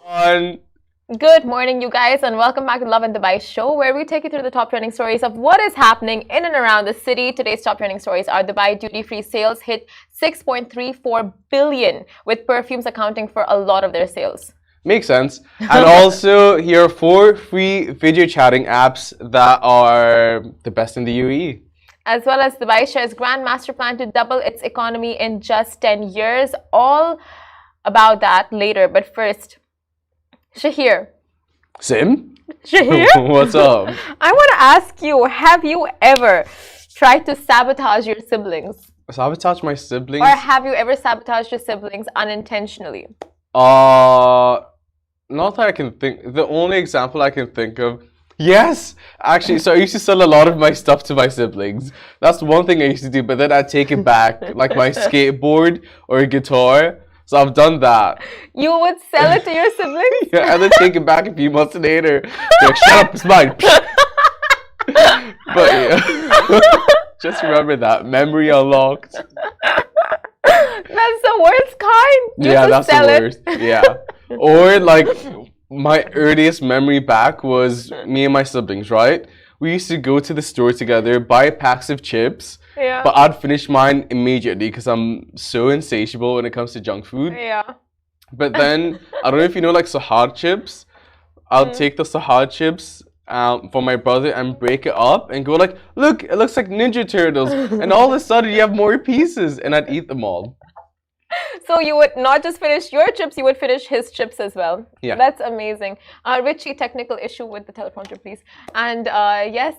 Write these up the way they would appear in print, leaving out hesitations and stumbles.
On. Good morning, you guys, and welcome back to Lovin Dubai show, where we take you through the top trending stories of what is happening in and around the city. Today's top trending stories are Dubai duty-free sales hit 6.34 billion, with Perfumes accounting for a lot of their sales. Makes sense. And also, here are 4 free video chatting apps that are the best in the UAE. As well as Dubai shares grand master plan to double its economy in just 10 years. All about that later. But first, Shahir. Sim? Shahir? What's up? I want to ask you, have you ever tried to sabotage your siblings? Sabotage my siblings? Or have you ever sabotaged your siblings unintentionally? Not that I can think. The only example I can think of. Yes! Actually, so I used to sell a lot of my stuff to my siblings. That's one thing I used to do, but then I'd take it back, like my skateboard or a guitar. So I've done that. You would sell it to your siblings? Yeah, and then take it back a few months later. They're like, shut up, it's mine. But yeah. Just remember that. Memory unlocked. That's the worst kind. Yeah, that's the worst. Yeah. Or like my earliest memory back was me and my siblings, right? We used to go to the store together, buy packs of chips. Yeah. But I'd finish mine immediately because I'm so insatiable when it comes to junk food. Yeah. But then, I don't know if you know like Sahar chips. I'll take the Sahar chips for my brother and break it up and go like, look, it looks like Ninja Turtles. And all of a sudden you have more pieces and I'd eat them all. So you would not just finish your chips, you would finish his chips as well. Yeah. That's amazing. Richie, technical issue with the teleprompter, please. And yes,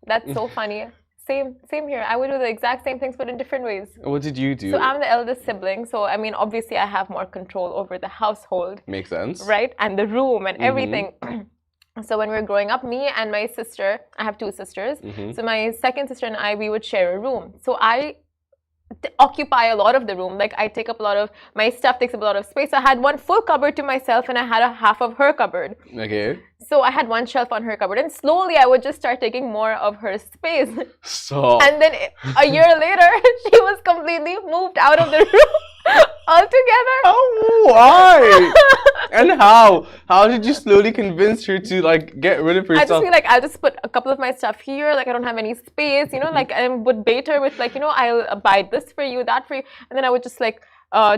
that's so funny. Same here. I would do the exact same things, but in different ways. What did you do? So I'm the eldest sibling. So, I mean, obviously I have more control over the household. Makes sense. Right? And the room and everything. So when we were growing up, me and my sister, I have 2 sisters. So my second sister and I, we would share a room. So I occupy a lot of the room. Like I take up a lot of, my stuff takes up a lot of space. I had one full cupboard to myself and I had a half of her cupboard. Okay. So I had one shelf on her cupboard and slowly I would just start taking more of her space. So. And then a year later, she was completely moved out of the room altogether. Oh, why? And how? How did you slowly convince her to like get rid of herself? I just feel like I'll just put a couple of my stuff here. Like I don't have any space, you know, like I would bait her with like, you know, I'll buy this for you, that for you. And then I would just like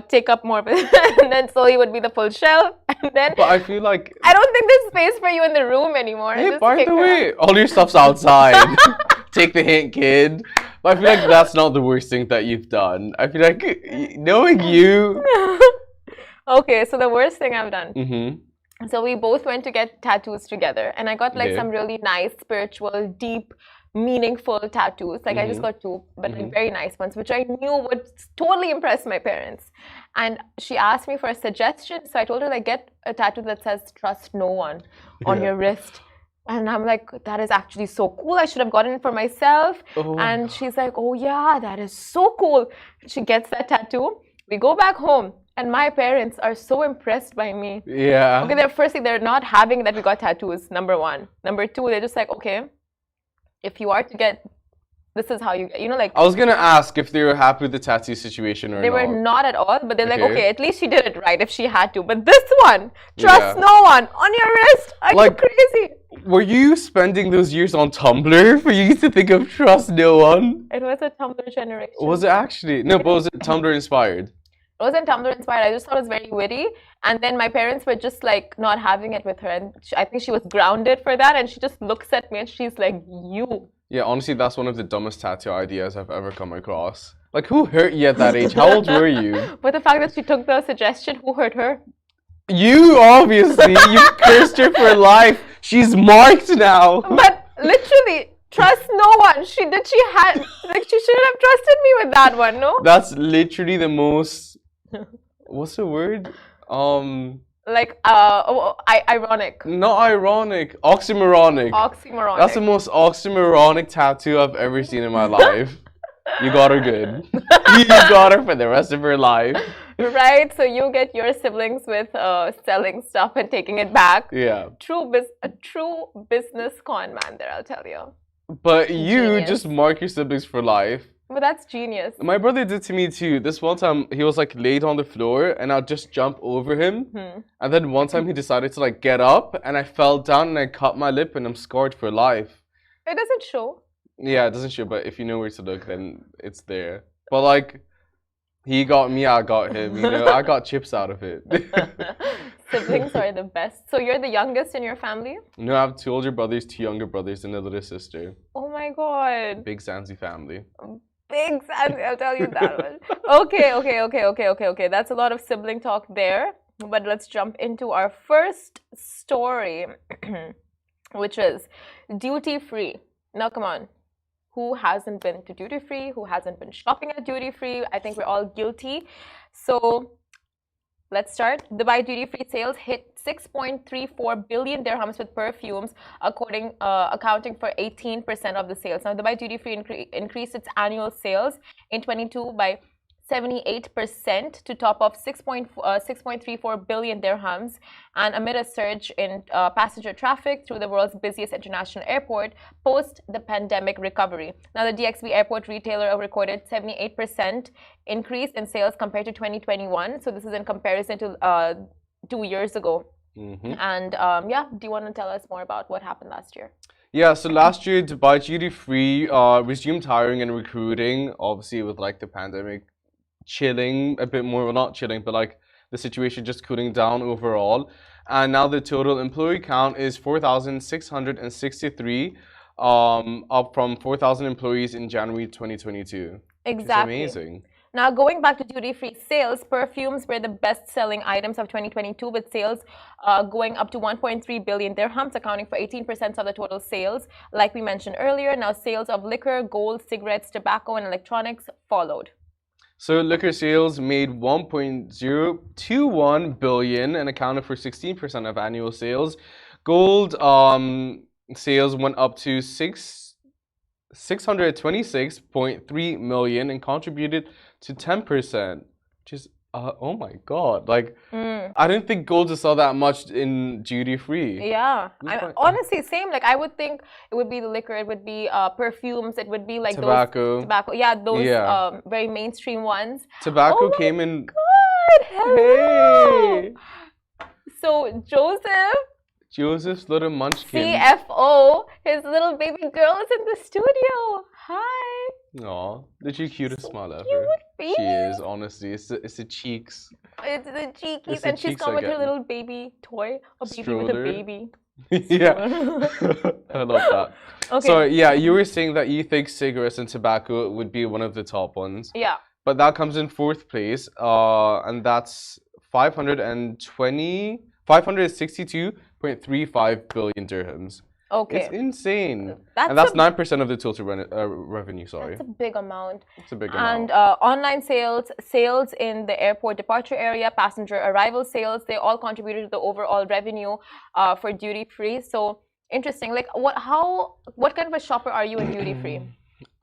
take up more of it. And then slowly would be the full shelf. And then but I feel like I don't think there's space for you in the room anymore. Hey, Just by kick the her way, out. all your stuff's outside. Take the hint, kid. But I feel like that's not the worst thing that you've done. I feel like knowing you. Okay, so the worst thing I've done. So we both went to get tattoos together, and I got like some really nice, spiritual, deep meaningful tattoos. Like I just got two, but like very nice ones, which I knew would totally impress my parents. And she asked me for a suggestion, so I told her like get a tattoo that says "Trust no one" on your wrist. And I'm like, that is actually so cool. I should have gotten it for myself. And she's like, oh yeah, that is so cool. She gets that tattoo. We go back home. And my parents are so impressed by me. Yeah. Okay, firstly, they're not having that we got tattoos, number one. Number two, they're just like, okay, if you are to get, this is how you get, like. I was going to ask if they were happy with the tattoo situation or not. They were not at all, but they're like, okay, at least she did it right if she had to. But this one, trust no one, on your wrist. Are you crazy? Were you spending those years on Tumblr for you to think of trust no one? It was a Tumblr generation. Was it actually? No, but was it Tumblr inspired? It wasn't Tumblr inspired. I just thought it was very witty. And then my parents were just like not having it with her. And I think she was grounded for that. And she just looks at me and she's like, you. Yeah, honestly, that's one of the dumbest tattoo ideas I've ever come across. Like, who hurt you at that age? How old were you? But the fact that she took the suggestion, who hurt her? You, obviously. You cursed her for life. She's marked now. But literally, trust no one. She shouldn't have trusted me with that one, no? That's literally the most... What's the word? Ironic. Not ironic. Oxymoronic. Oxymoronic. That's the most oxymoronic tattoo I've ever seen in my life. You got her good. You got her for the rest of her life. Right? So you get your siblings with selling stuff and taking it back. Yeah. A true business con man there, I'll tell you. But you just mark your siblings for life. But that's genius. My brother did to me too. This one time he was like laid on the floor and I'd just jump over him. And then one time he decided to like get up and I fell down and I cut my lip and I'm scarred for life. It doesn't show. Yeah, it doesn't show, but if you know where to look, then it's there. But like, he got me, I got him. I got chips out of it. Siblings are the best. So you're the youngest in your family? No, I have two older brothers, two younger brothers, and a little sister. Oh my god. Big Zanzi family. Big Zanzi, I'll tell you that one. Okay. That's a lot of sibling talk there. But let's jump into our first story, which is duty free. Now, come on. Who hasn't been to duty free? Who hasn't been shopping at duty free? I think we're all guilty. So let's start. Dubai duty free sales hit 6.34 billion dirhams with perfumes, accounting for 18% of the sales. Now, Dubai duty free increased its annual sales in 22 by 78% to top of 6.34 billion dirhams, and amid a surge in passenger traffic through the world's busiest international airport post the pandemic recovery. Now, the DXB airport retailer recorded 78% increase in sales compared to 2021. So this is in comparison to 2 years ago. And do you want to tell us more about what happened last year? Yeah, so last year Dubai duty free resumed hiring and recruiting, obviously with like the pandemic chilling a bit more, well, not chilling, but like the situation just cooling down overall. And now the total employee count is 4,663, up from 4,000 employees in January 2022. Exactly. It's amazing. Now, going back to duty-free sales, perfumes were the best-selling items of 2022, with sales going up to 1.3 billion dirhams, accounting for 18% of the total sales. Like we mentioned earlier, now sales of liquor, gold, cigarettes, tobacco, and electronics followed. So liquor sales made 1.021 billion and accounted for 16% of annual sales. Gold sales went up to 626.3 million and contributed to 10%, which is oh my god, like I didn't think gold would sell that much in duty free. Yeah, honestly, same. Like I would think it would be the liquor, it would be perfumes, it would be like tobacco. Yeah, those very mainstream ones. Tobacco came in. God, hello. Hey. So Joseph's little munchkin, CFO, his little baby girl is in the studio. Hi. Aw, the cutest smile ever. Baby. She is, honestly. It's the cheeks. It's the cheekies, and she's come with her little baby toy. A baby Stroller. with a baby. Yeah. I love that. Okay. So, yeah, you were saying that you think cigarettes and tobacco would be one of the top ones. Yeah. But that comes in fourth place, and that's 562.35 billion dirhams. Okay. It's insane. That's And that's a 9% of the total revenue, sorry. That's a big amount. It's a big And amount. online sales, sales in the airport departure area, passenger arrival sales, they all contributed to the overall revenue for duty free. So interesting. Like what kind of a shopper are you in duty free?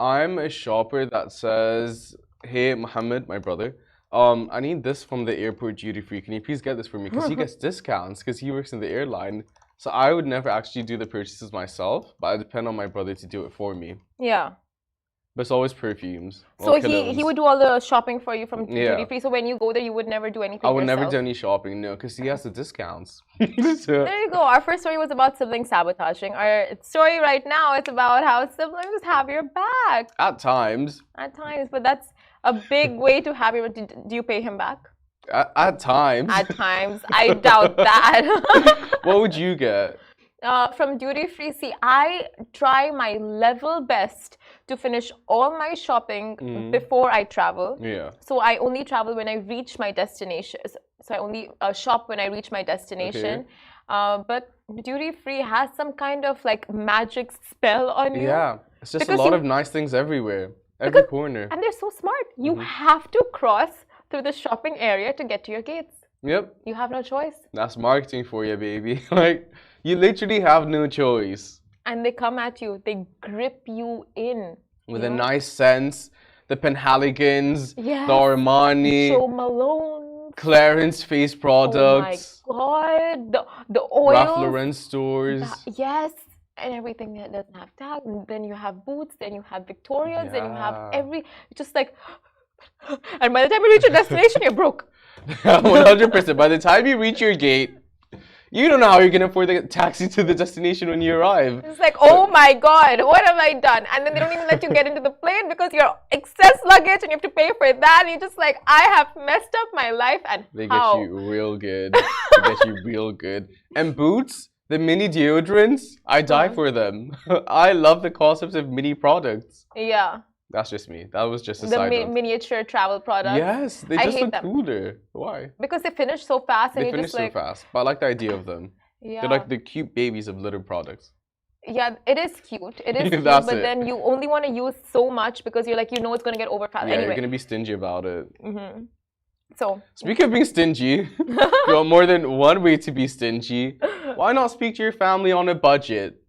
I'm a shopper that says, "Hey, Mohammed, my brother, I need this from the airport duty free. Can you please get this for me?" Because he gets discounts because he works in the airline. So I would never actually do the purchases myself, but I depend on my brother to do it for me. Yeah. But it's always perfumes. So or he colognes. would do all the shopping for you from Yeah. duty free. So when you go there, you would never do anything I would never yourself. do any shopping, no, because he has the discounts. So, There you go. Our first story was about sibling sabotaging. Our story right now is about how siblings have your back at times, at times, but that's a big way to have your. Do you pay him back? at times. At times, I doubt that. What would you get? From duty free, see, I try my level best to finish all my shopping before I travel. Yeah. So I only travel when I reach my destination. So I only shop when I reach my destination. Okay. But duty free has some kind of like magic spell on you. Yeah, it's just a lot of nice things everywhere, every corner. And they're so smart. You have to cross through the shopping area to get to your gates. Yep. You have no choice. That's marketing for you, baby. Like, you literally have no choice. And they come at you. They grip you in. With a nice sense. The Penhaligons, yes. the Armani, Joe Malone, Clarence face products. Oh my God. The oils. Ralph Lauren stores. Yes. And everything that doesn't have tag. And then you have Boots. Then you have Victoria's. Then you have just like... And by the time you reach your destination, you're broke. 100%. By the time you reach your gate, you don't know how you're going to afford the taxi to the destination when you arrive. It's like, oh my God, what have I done? And then they don't even let you get into the plane because you're excess luggage and you have to pay for that. And you're just like, I have messed up my life. And they get you real good. They get you real good. And Boots, the mini deodorants, I die for them. I love the concepts of mini products. Yeah. That's just me. That was just a side note. The miniature travel products. Yes, they just look cooler. Why? Because they finish so fast. And they finish so fast. But I like the idea of them. Yeah. They're like the cute babies of litter products. Yeah, it is cute. It is cute, but then you only want to use so much because you're like, you know it's going to get over fast. Yeah, anyway. you're going to be stingy about it. So, speaking of being stingy, you got more than one way to be stingy. Why not speak to your family on a budget?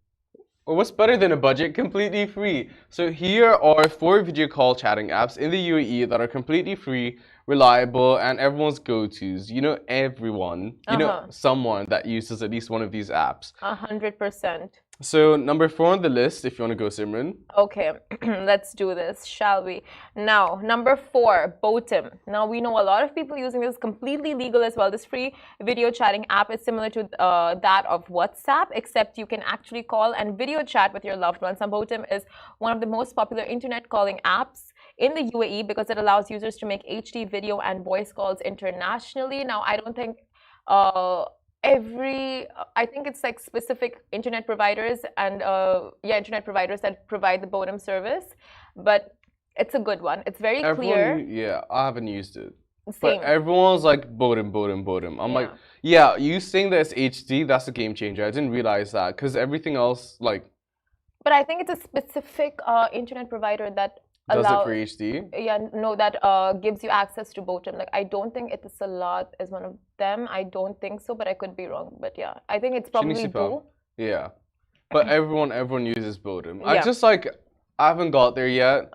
Or what's better than a budget? Completely free. So here are 4 video call chatting apps in the UAE that are completely free, reliable, and everyone's go-tos. You know everyone. You know someone that uses at least one of these apps. 100%. So number 4 on the list, if you want to go, Simran. Okay, let's do this, shall we? Now, number 4, Botim. Now, we know a lot of people using this, completely legal as well. This free video chatting app is similar to that of WhatsApp, except you can actually call and video chat with your loved ones. Now, Botim is one of the most popular internet calling apps in the UAE because it allows users to make HD video and voice calls internationally. Now, I don't think... I think it's like specific internet providers and internet providers that provide the Botim service, but it's a good one. It's very clear. Yeah, I haven't used it. Same. But everyone's like Botim. I'm like, yeah, you saying that it's HD, that's a game changer. I didn't realize that because everything else like. But I think it's a specific internet provider that does it for HD? Yeah, no, that gives you access to Botim. Like, I don't think Etisalat is one of them. I don't think so, but I could be wrong. But yeah, I think it's probably Boo. Yeah, but everyone uses Botim. I just like I haven't got there yet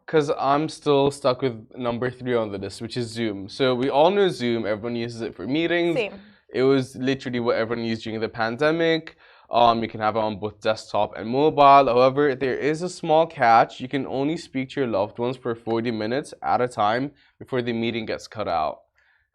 because I'm still stuck with number 3 on the list, which is Zoom. So we all know Zoom. Everyone uses it for meetings. Same. It was literally what everyone used during the pandemic. You can have it on both desktop and mobile. However, there is a small catch. You can only speak to your loved ones for 40 minutes at a time before the meeting gets cut out.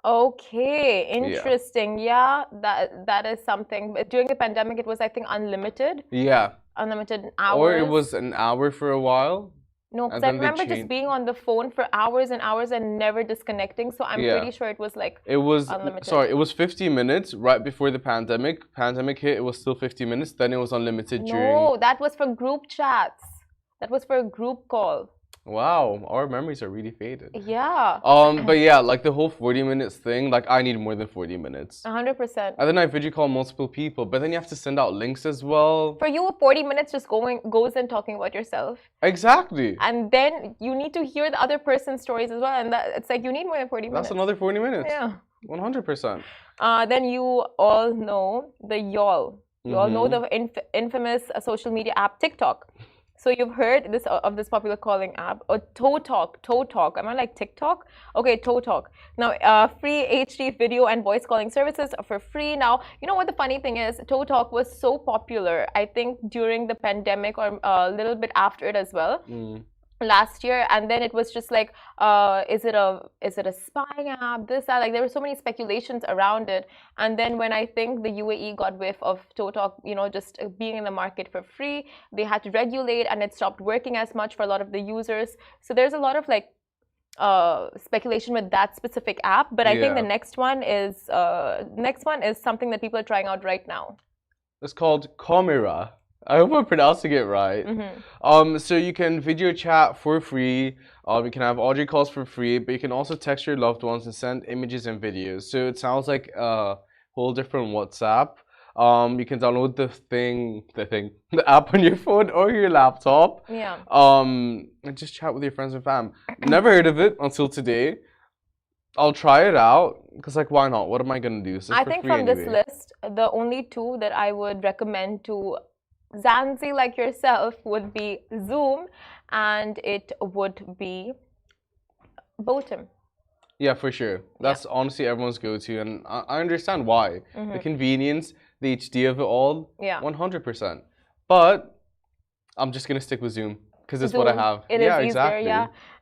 Okay, interesting. Yeah, that is something. But during the pandemic, it was, I think, unlimited. Yeah. Unlimited hours. Or it was an hour for a while. No, because I remember just being on the phone for hours and hours and never disconnecting. So I'm pretty sure it was like unlimited. Sorry, it was 50 minutes right before the pandemic. Pandemic hit, it was still 50 minutes. Then it was unlimited during... No, that was for group chats. That was for a group call. Wow, our memories are really faded. Yeah. But yeah, like the whole 40 minutes thing, like I need more than 40 minutes. 100%. And then I video call multiple people, but then you have to send out links as well. For you, 40 minutes just goes and talking about yourself. Exactly. And then you need to hear the other person's stories as well. And it's like you need more than 40 minutes. That's another 40 minutes. Yeah. 100%. Then you all know the y'all. You all know the infamous social media app TikTok. So you've heard of this popular calling app, or Toe Talk. Am I like TikTok? Okay, Toe Talk. Now, free HD video and voice calling services are for free. Now, you know what the funny thing is? Toe Talk was so popular, I think, during the pandemic or a little bit after it as well. Last year, and then it was just like, is it a spying app, this, that, like there were so many speculations around it. And then when I think the UAE got whiff of TikTok, you know, just being in the market for free, they had to regulate, and it stopped working as much for a lot of the users. So there's a lot of like speculation with that specific app, but I think the next one is something that people are trying out right now. It's called Camera. I hope I'm pronouncing it right. So you can video chat for free. You can have audio calls for free, but you can also text your loved ones and send images and videos. So it sounds like a whole different WhatsApp. You can download the app on your phone or your laptop. Yeah. And just chat with your friends and fam. Never heard of it until today. I'll try it out because, like, why not? What am I gonna do? I think from this list, the only two that I would recommend to Zanzi like yourself would be Zoom, and it would be Botem. Yeah, for sure. That's honestly everyone's go-to, and I understand why. The convenience, the HD of it all, 100%. But I'm just gonna stick with Zoom because it's what I have. It is easier, exactly.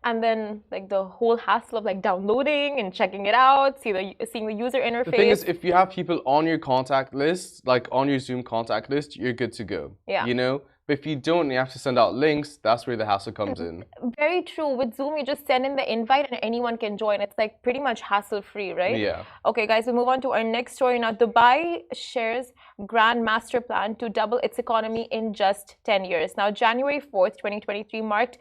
And then like the whole hassle of like downloading and checking it out, seeing the user interface. The thing is, if you have people on your contact list, like on your Zoom contact list, you're good to go. Yeah. You know? But if you don't, you have to send out links. That's where the hassle comes in. Very true. With Zoom, you just send in the invite and anyone can join. It's like pretty much hassle-free, right? Yeah. Okay, guys, we move on to our next story now. Dubai shares grand master plan to double its economy in just 10 years. Now, January 4th, 2023 marked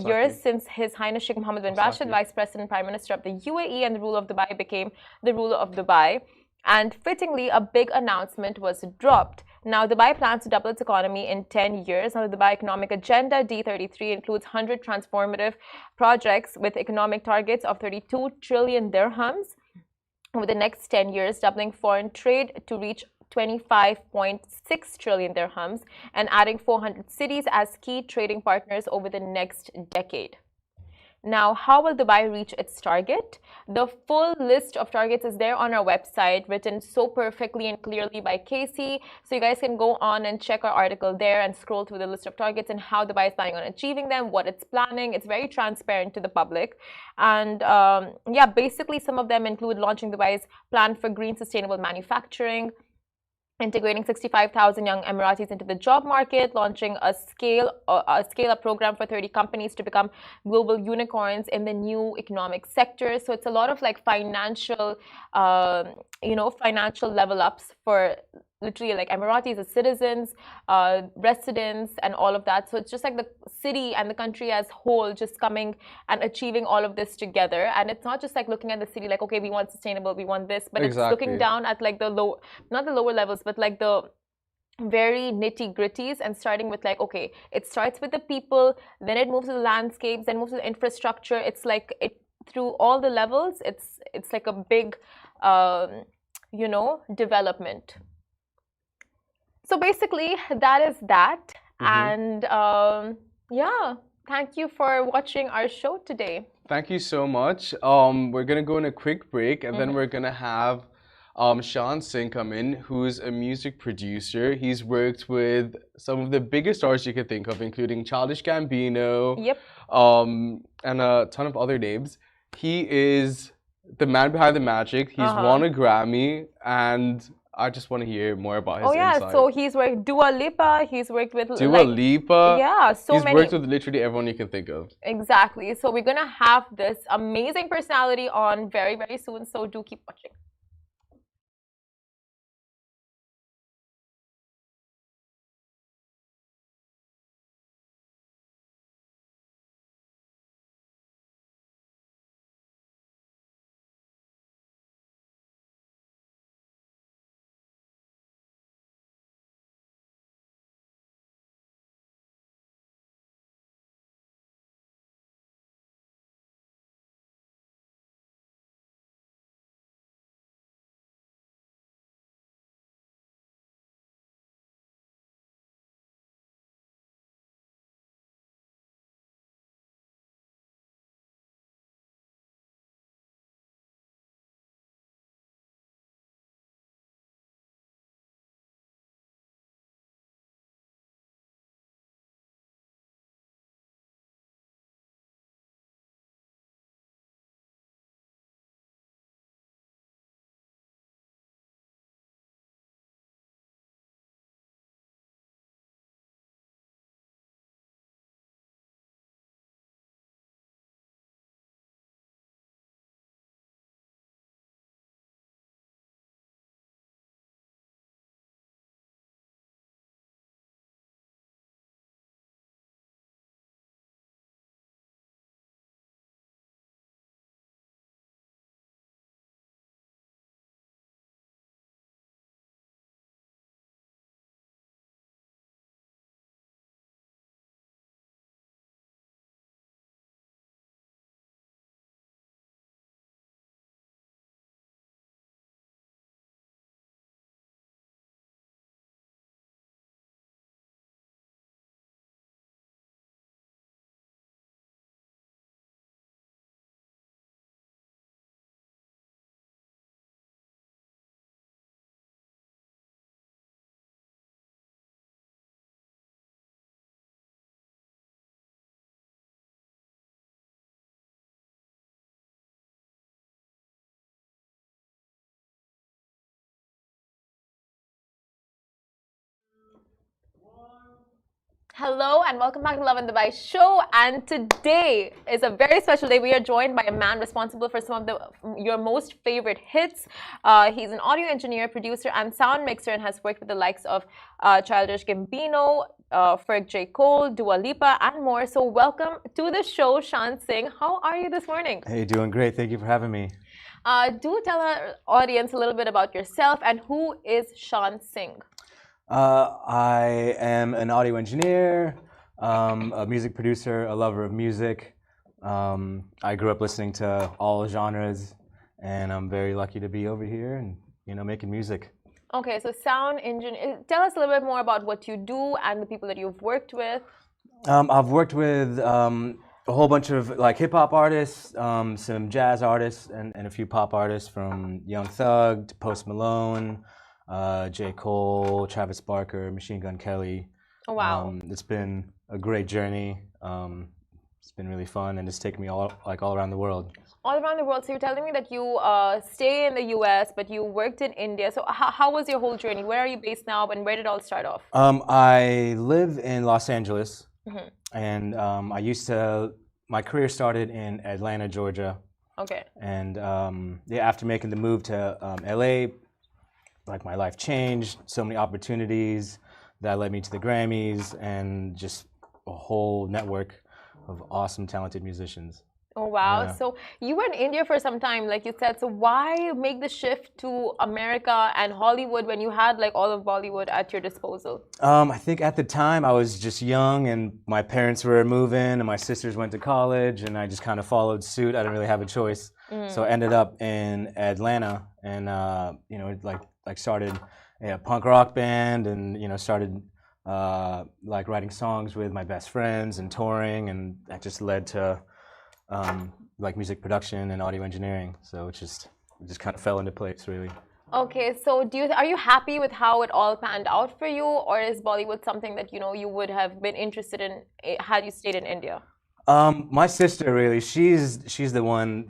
years since His Highness Sheikh Mohammed bin Rashid, Vice President, Prime Minister of the UAE and the ruler of Dubai, became the ruler of Dubai. And fittingly, a big announcement was dropped. Now, Dubai plans to double its economy in 10 years. Now, the Dubai Economic Agenda, D33, includes 100 transformative projects with economic targets of 32 trillion dirhams over the next 10 years, doubling foreign trade to reach 25.6 trillion dirhams and adding 400 cities as key trading partners over the next decade. Now, how will Dubai reach its target? The full list of targets is there on our website, written so perfectly and clearly by Casey. So you guys can go on and check our article there and scroll through the list of targets and how Dubai is planning on achieving them, what it's planning. It's very transparent to the public. And yeah, basically some of them include launching Dubai's plan for green sustainable manufacturing, integrating 65,000 young Emiratis into the job market, launching a scale-up program for 30 companies to become global unicorns in the new economic sector. So it's a lot of like financial, financial level ups for literally like Emiratis as citizens, residents, and all of that. So it's just like the city and the country as whole just coming and achieving all of this together. And it's not just like looking at the city like, okay, we want sustainable, we want this, but it's looking down at like not the lower levels, but like the very nitty gritties, and starting with like, okay, it starts with the people, then it moves to the landscapes, then moves to the infrastructure. It's like through all the levels, it's like a big, development. So basically, that is that. And yeah, thank you for watching our show today. Thank you so much. We're going to go on a quick break, and then we're going to have Sean Singh come in, who's a music producer. He's worked with some of the biggest stars you could think of, including Childish Gambino, and a ton of other names. He is the man behind the magic. He's won a Grammy, and I just want to hear more about his insight. So he's worked Dua Lipa, he's worked with Dua Lipa. Yeah, he's worked with literally everyone you can think of. Exactly. So we're gonna have this amazing personality on very, very soon. So do keep watching. Hello and welcome back to Lovin Dubai show. And today is a very special day. We are joined by a man responsible for some of your most favorite hits. He's an audio engineer, producer, and sound mixer, and has worked with the likes of Childish Gambino, Ferg J. Cole, Dua Lipa, and more. So welcome to the show, Shan Singh. How are you this morning? Hey, doing great. Thank you for having me. Do tell our audience a little bit about yourself and who is Shan Singh. I am an audio engineer, a music producer, a lover of music. I grew up listening to all genres, and I'm very lucky to be over here and making music. Okay, so sound engineer. Tell us a little bit more about what you do and the people that you've worked with. I've worked with a whole bunch of like hip hop artists, some jazz artists, and a few pop artists from Young Thug to Post Malone. J. Cole, Travis Barker, Machine Gun Kelly. Oh, wow. It's been a great journey. It's been really fun, and it's taken me all around the world. All around the world. So you're telling me that you stay in the U.S., but you worked in India. So how was your whole journey? Where are you based now, and where did it all start off? I live in Los Angeles, and my career started in Atlanta, Georgia. Okay. And after making the move to LA, like my life changed, so many opportunities that led me to the Grammys and just a whole network of awesome, talented musicians. Oh, wow. Yeah. So you were in India for some time, like you said. So why make the shift to America and Hollywood when you had like all of Bollywood at your disposal? I think at the time I was just young and my parents were moving and my sisters went to college and I just kind of followed suit. I didn't really have a choice. So I ended up in Atlanta and, started a punk rock band and, started writing songs with my best friends and touring, and that just led to music production and audio engineering. So it just kind of fell into place, really. Okay, so are you happy with how it all panned out for you, or is Bollywood something that you would have been interested in had you stayed in India? My sister, really, she's the one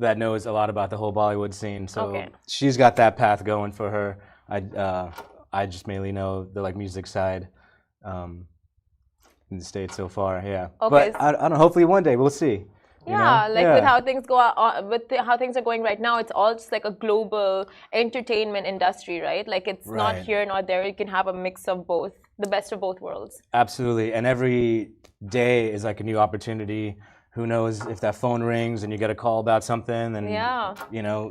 that knows a lot about the whole Bollywood scene. So she's got that path going for her. I just mainly know the music side in the States so far. Yeah, okay. But I don't know. Hopefully one day we'll see. Yeah, with how things go on, how things are going right now, it's all just like a global entertainment industry, right? Like it's not here, not there. You can have a mix of both, the best of both worlds. Absolutely, and every day is like a new opportunity. Who knows if that phone rings and you get a call about something, and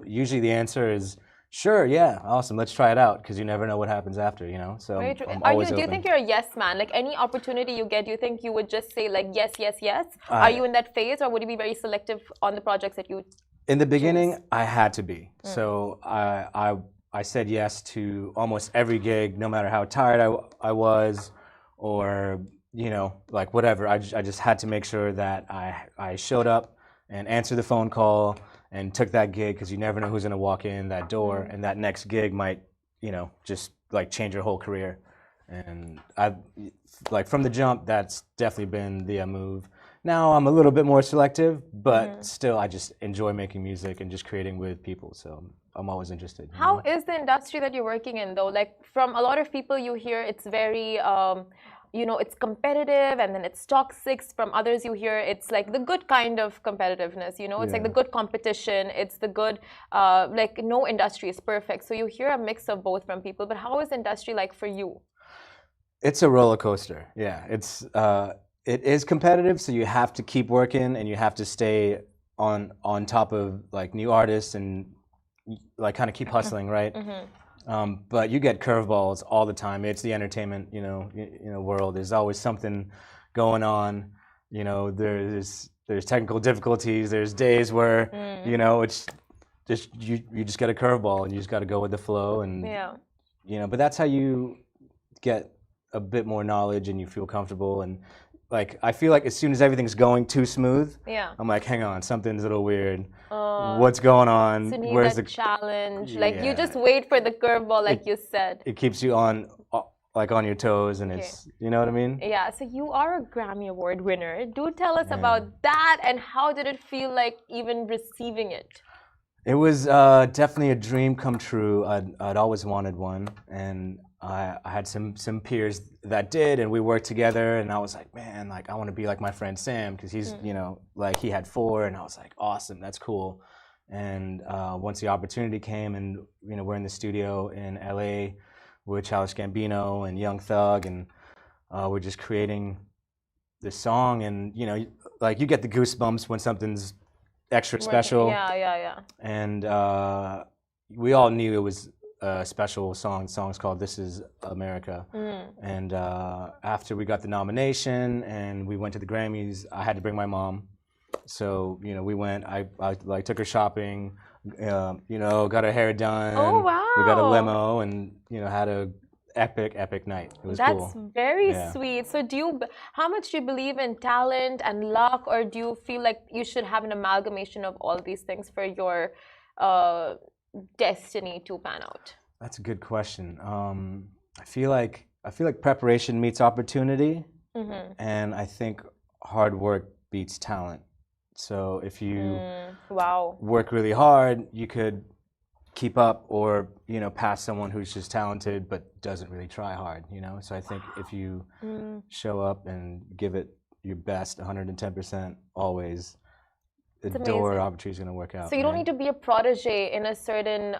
usually the answer is sure, yeah, awesome, let's try it out, because you never know what happens after, So very true. I'm always do you open. think you're a yes man? Like any opportunity you get, do you think you would just say like yes, yes, yes? Are you in that phase, or would you be very selective on the projects that you In the beginning, I had to be. So I said yes to almost every gig, no matter how tired I was, or whatever. I just had to make sure that I showed up and answered the phone call and took that gig, because you never know who's going to walk in that door, and that next gig might, just change your whole career. And from the jump, that's definitely been the move. Now I'm a little bit more selective, but still I just enjoy making music and just creating with people. So I'm always interested. How is the industry that you're working in though? Like from a lot of people you hear it's very it's competitive, and then it's toxic. From others you hear it's like the good kind of competitiveness, it's like the good competition, it's the good, no industry is perfect. So you hear a mix of both from people, but how is the industry like for you? It's a roller coaster. Yeah, it is competitive, so you have to keep working and you have to stay on top of new artists and kind of keep hustling, right? But you get curveballs all the time. It's the entertainment, world. There's always something going on. There's technical difficulties. There's days where it's just you just get a curveball and you just got to go with the flow, and but that's how you get a bit more knowledge and you feel comfortable. And I feel like as soon as everything's going too smooth, I'm like, hang on, something's a little weird. What's going on? So you need Where's that challenge? You just wait for the curveball, like you said. It keeps you on your toes, and it's, you know what I mean? Yeah, so you are a Grammy Award winner. Do tell us about that, and how did it feel like even receiving it? It was definitely a dream come true. I'd always wanted one, and I had some peers that did, and we worked together. And I was like, man, like I want to be like my friend Sam because he's like he had 4, and I was like, awesome, that's cool. And once the opportunity came, and we're in the studio in LA with Childish Gambino and Young Thug, and we're just creating this song, and like you get the goosebumps when something's extra special. Yeah. And we all knew it was a special song. The song's called "This Is America." And after we got the nomination and we went to the Grammys, I had to bring my mom. So we went. I like took her shopping. Got her hair done. Oh wow! We got a limo and had a epic night. It was cool. That's very sweet. So how much do you believe in talent and luck, or do you feel like you should have an amalgamation of all these things for your destiny to pan out? That's a good question. I feel like preparation meets opportunity, and I think hard work beats talent. So if you work really hard, you could keep up or pass someone who's just talented but doesn't really try hard. So I think if you show up and give it your best 110% always, the door opportunity is going to work out. So you don't need to be a protege in a certain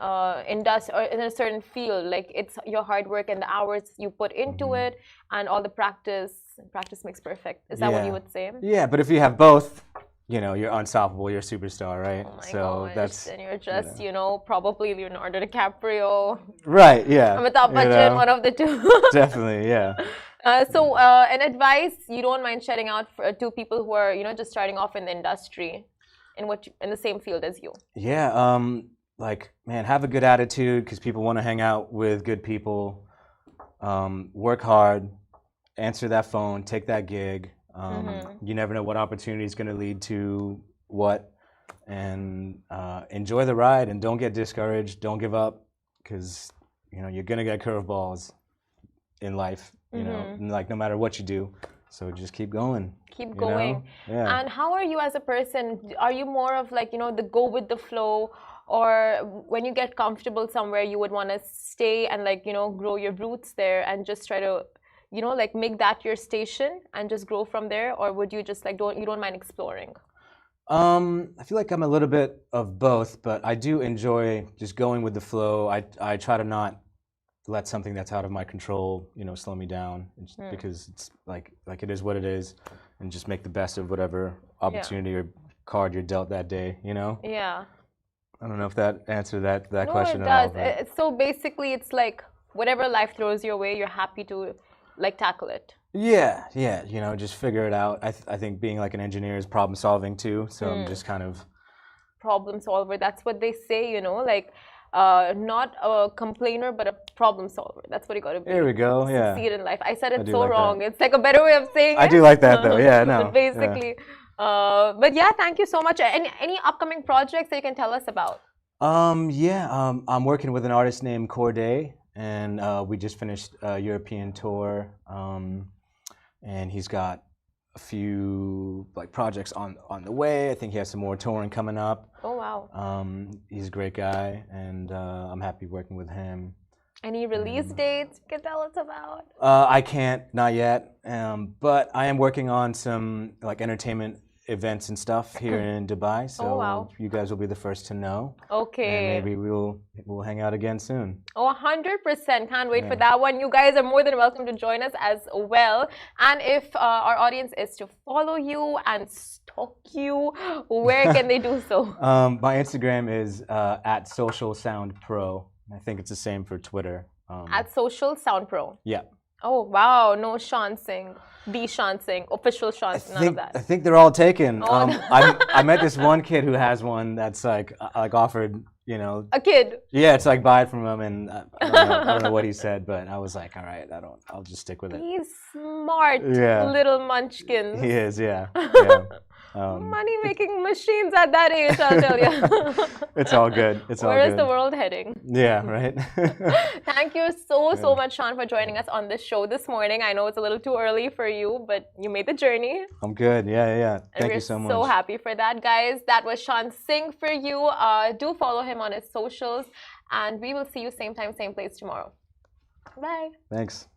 industry or in a certain field. Like it's your hard work and the hours you put into it and all the practice. Practice makes perfect. Is that what you would say? Yeah, but if you have both, you're unstoppable. You're a superstar, right? Oh my so gosh. that's and you're just, probably Leonardo DiCaprio. Right. Yeah. Amitabh Bachchan, one of the two. Definitely. Yeah. So an advice you don't mind sharing out to people who are, just starting off in the industry, in the same field as you. Yeah. Like, man, have a good attitude because people want to hang out with good people. Work hard. Answer that phone. Take that gig. You never know what opportunity is going to lead to what, and enjoy the ride and don't get discouraged. Don't give up because you're going to get curveballs in life. Like no matter what you do. So just keep going. Keep going. Yeah. And how are you as a person? Are you more of like the go with the flow, or when you get comfortable somewhere, you would want to stay and like grow your roots there and just try to like make that your station and just grow from there, or would you just like don't mind exploring? I feel like I'm a little bit of both, but I do enjoy just going with the flow. I try to not let something that's out of my control, slow me down because it's like it is what it is, and just make the best of whatever opportunity or card you're dealt that day, Yeah. I don't know if that answered that No, question it at all. does. So basically it's like whatever life throws your way, you're happy to like tackle it. Yeah, just figure it out. I think being like an engineer is problem solving too, so I'm just kind of problem solver. That's what they say, like not a complainer but a problem solver. That's what you got to be. There we go. Yeah. Succeed in life. I said it so like wrong. that. It's like a better way of saying it. I do like that though. Yeah, no. But basically, but yeah, thank you so much. Any upcoming projects that you can tell us about? I'm working with an artist named Corday, and we just finished a European tour, and he's got a few like projects on the way. I think he has some more touring coming up. Oh wow! He's a great guy, and I'm happy working with him. Any release dates you can tell us about? I can't, not yet, but I am working on some like entertainment events and stuff here in Dubai, so you guys will be the first to know. Okay. And maybe we'll hang out again soon. Oh, 100%. Can't wait for that one. You guys are more than welcome to join us as well. And if our audience is to follow you and stalk you, where can they do so? My Instagram is at Social Sound Pro. I think it's the same for Twitter. At Social Sound Pro. Yeah. Oh wow, no Sean Singh, the Sean Singh, official Sean, none of that. I think they're all taken. Oh. I met this one kid who has one that's like offered, A kid. Yeah, it's like buy it from him, and I don't know what he said, but I was like, all right, I'll just stick with it. He's smart, little munchkins. He is, yeah. Money-making machines at that age, I'll tell you. It's all good. It's all good. Where is the world heading? Yeah, right. Thank you so much, Sean, for joining us on this show this morning. I know it's a little too early for you, but you made the journey. I'm good. Yeah. Thank you so much. We're so happy for that, guys. That was Sean Singh for you. Do follow him on his socials, and we will see you same time, same place tomorrow. Bye. Thanks.